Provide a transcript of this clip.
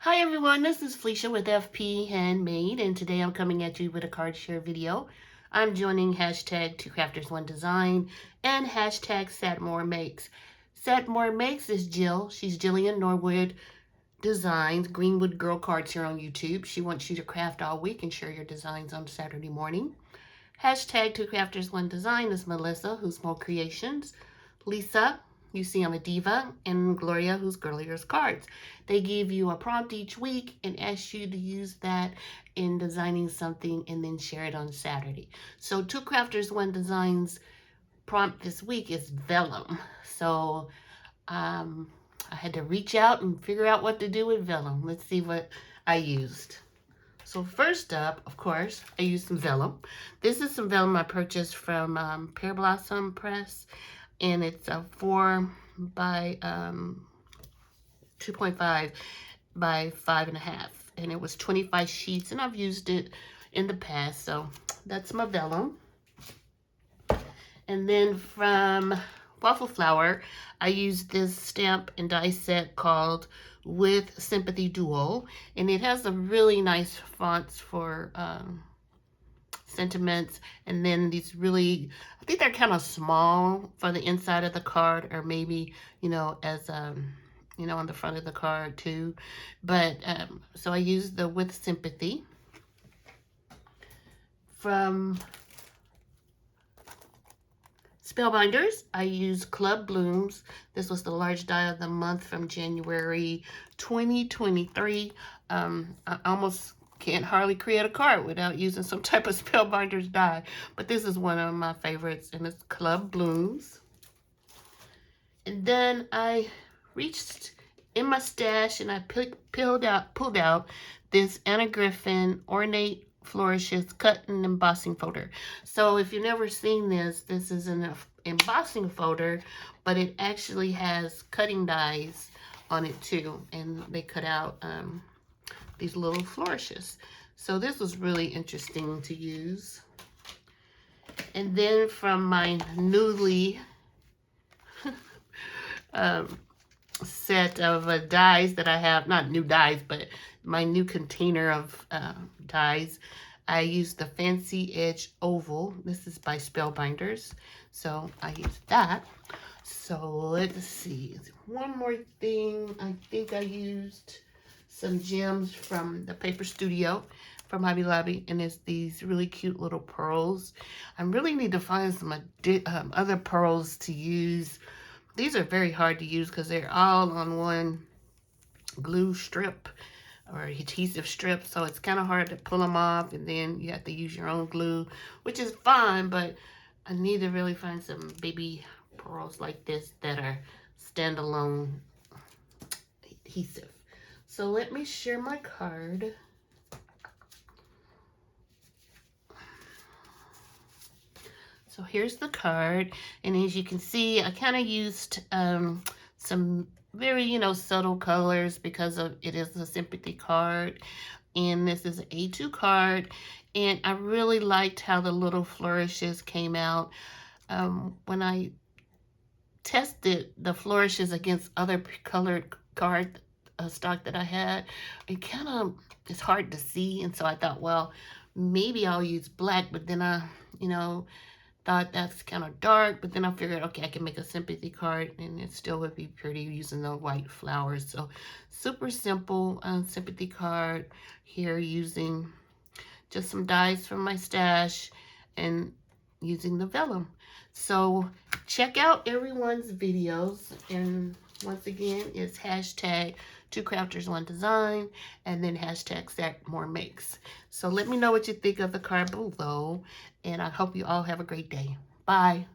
Hi everyone, this is Felicia with FP Handmade, and today I'm coming at you with a card share video. I'm joining hashtag 2crafters1design and hashtag SatMoreMakes. SatMoreMakes is Jill. She's Jillian Norwood Designs, Greenwood Girl Cards here on YouTube. She wants you to craft all week and share your designs on Saturday morning. Hashtag 2crafters1design is Melissa, who's Mo Creations. Lisa, you see I'm a diva, and Gloria, who's Girlier's Cards. They give you a prompt each week and ask you to use that in designing something and then share it on Saturday. So 2crafters1design's prompt this week is vellum. So I had to reach out and figure out what to do with vellum. Let's see what I used. So first up, of course, I used some vellum. This is some vellum I purchased from Pear Blossom Press, and it's a 4 by 2.5 by 5.5, and it was 25 sheets, and I've used it in the past, so that's my vellum. And then from Waffle Flower, I used this stamp and die set called With Sympathy Duo, and it has a really nice fonts for sentiments, and then these really, I think they're kind of small for the inside of the card, or maybe, as on the front of the card too. But so I used the With Sympathy. From Spellbinders, I used Club Blooms. This was the large die of the month from January 2023. I almost can't hardly create a card without using some type of Spellbinders die. But this is one of my favorites, and it's Club Blooms. And then I reached in my stash and I pulled out this Anna Griffin Ornate Flourishes cut and embossing folder. So if you've never seen this, this is an embossing folder, but it actually has cutting dies on it too, and they cut out these little flourishes. So this was really interesting to use. And then from my newly set of dies that I have, not new dies, but my new container of dies, I used the Fancy Edge Oval. This is by Spellbinders, so I used that. So let's see, one more thing. I think I used some gems from the Paper Studio from Hobby Lobby, and it's these really cute little pearls. I really need to find some other pearls to use. These are very hard to use because they're all on one glue strip or adhesive strip, so it's kind of hard to pull them off, and then you have to use your own glue, which is fine, but I need to really find some baby pearls like this that are standalone adhesive. So let me share my card. So here's the card, and as you can see, I kind of used some very, subtle colors because it is a sympathy card, and this is an A2 card, and I really liked how the little flourishes came out. When I tested the flourishes against other colored card stock that I had, it's hard to see, and so I thought, well, maybe I'll use black, but then I, thought that's kind of dark, but then I figured, okay, I can make a sympathy card and it still would be pretty using the white flowers. So super simple sympathy card here, using just some dies from my stash and using the vellum. So check out everyone's videos, and once again, it's hashtag 2crafters1design and then hashtag SatMoreMakes. So let me know what you think of the card below, and I hope you all have a great day. Bye.